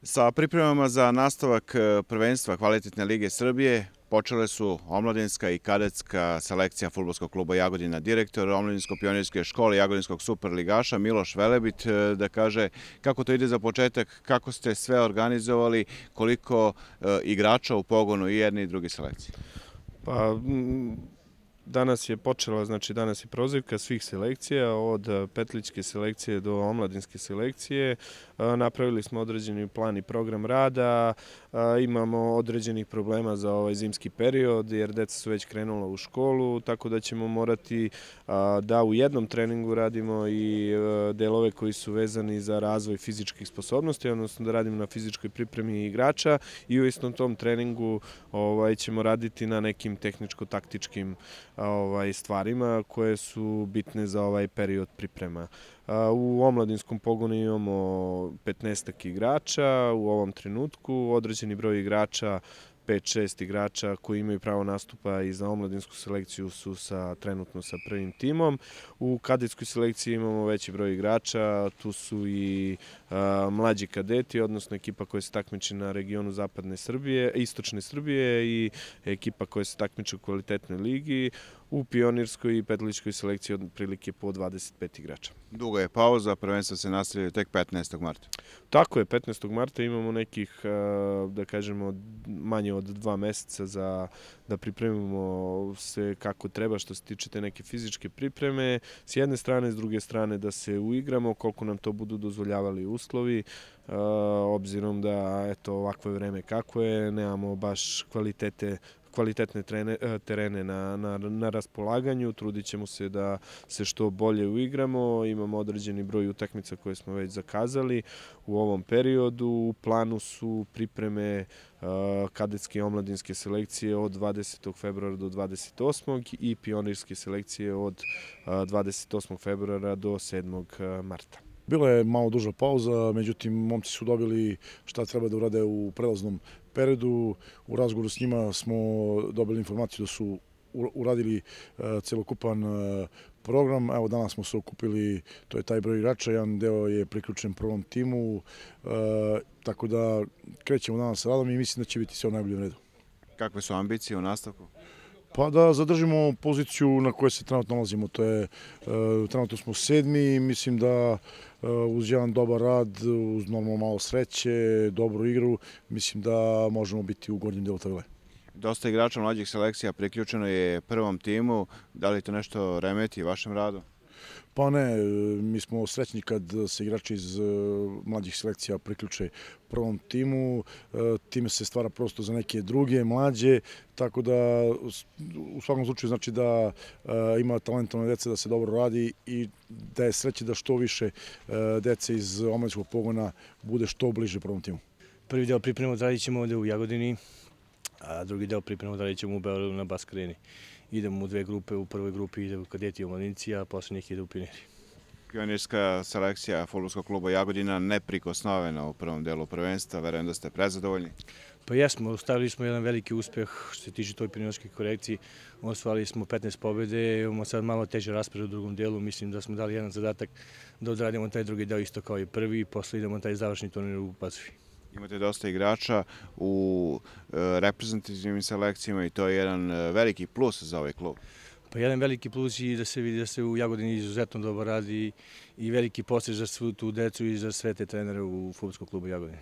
Sa pripremama za nastavak prvenstva Kvalitetne lige Srbije počele su omladinska i kadetska selekcija Fudbalskog kluba Jagodina. Direktor Omladinsko-pionirske škole Jagodinskog superligaša Miloš Velebit da kaže kako to ide za početak, kako ste sve organizovali, koliko igrača u pogonu i jedne i druge selekcije. Pa, danas je počela, znači danas je prozivka svih selekcija, od petličke selekcije do omladinske selekcije. Napravili smo određeni plan i program rada, imamo određenih problema za ovaj zimski period, jer deca su već krenula u školu, tako da ćemo morati da u jednom treningu radimo i delove koji su vezani za razvoj fizičkih sposobnosti, odnosno da radimo na fizičkoj pripremi igrača i u istom tom treningu ćemo raditi na nekim tehničko-taktičkim stvarima koje su bitne za ovaj period priprema. U omladinskom pogonu imamo 15 igrača u ovom trenutku, određeni broj igrača, 5-6 igrača koji imaju pravo nastupa i za omladinsku selekciju su trenutno sa prvim timom. U kadetskoj selekciji imamo veći broj igrača, tu su i mlađi kadeti, odnosno ekipa koja se takmiči na regionu zapadne Srbije, istočne Srbije i ekipa koja se takmiči u kvalitetnoj ligi. U pionirskoj i petličkoj selekciji otprilike po 25 igrača. Duga je pauza, prvenstvo se nastavlja tek 15. marta. Tako je, 15. marta imamo nekih, da kažemo, manje od 2 meseca da pripremimo se kako treba što se tiče te neke fizičke pripreme. S jedne strane, s druge strane da se uigramo koliko nam to budu dozvoljavali uslovi, obzirom da ovakvo je vreme kako je, nemamo baš kvalitetne terene na raspolaganju, trudit ćemo se da se što bolje uigramo, imamo određeni broj utakmica koje smo već zakazali u ovom periodu, u planu su pripreme kadetske i omladinske selekcije od 20. februara do 28. i pionirske selekcije od 28. februara do 7. marta. Bila je malo duža pauza, međutim, momci su dobili šta treba da urade u prelaznom periodu. U razgovoru s njima smo dobili informaciju da su uradili celokupan program. Evo, danas smo se okupili, to je taj broj igrača, jedan deo je priključen prvom timu, tako da krećemo danas sa radom i mislim da će biti sve u najboljem redu. Kakve su ambicije u nastavku? Pa da zadržimo poziciju na kojoj se trenutno nalazimo, trenutno smo 7. i mislim da uz jedan dobar rad, uz normalno malo sreće, dobru igru, mislim da možemo biti u gornjem delu tabele. Dosta igrača mlađih selekcija priključeno je prvom timu, da li to nešto remeti vašem radu? Pa ne, mi smo srećni kad se igrači iz mlađih selekcija priključe prvom timu, time se stvara prostor za neke druge, mlađe, tako da u svakom slučaju znači da ima talentovane dece, da se dobro radi i da je sreće da što više dece iz omladinskog pogona bude što bliže prvom timu. Prvi deo pripreme odradit ćemo ovde u Jagodini, a drugi deo pripreme odradit ćemo u Beogradu na Bask Areni. Idemo u 2 grupe, u prvoj grupi ide kadeti i omladinci, a posle njih ide u pioniri. Pionirska selekcija Fudbalskog kluba Jagodina neprikosnovena u prvom delu prvenstva, verujem da ste prezadovoljni. Pa jesmo, ostavili smo jedan veliki uspeh što se tiče toj pionirskoj korekciji, osvojili smo 15 pobjede, imamo sad malo teže raspored u drugom delu, mislim da smo dali jedan zadatak da odradimo taj drugi deo isto kao i prvi i posle idemo taj završni turnir u Pacifi. Imate dosta igrača u reprezentativnim selekcijama i to je jedan veliki plus za ovaj klub. Pa jedan veliki plus je da se vidi da se u Jagodini izuzetno dobro radi i veliki posljed za svu tu decu i za sve te trenere u Fudbalskom klubu Jagodine.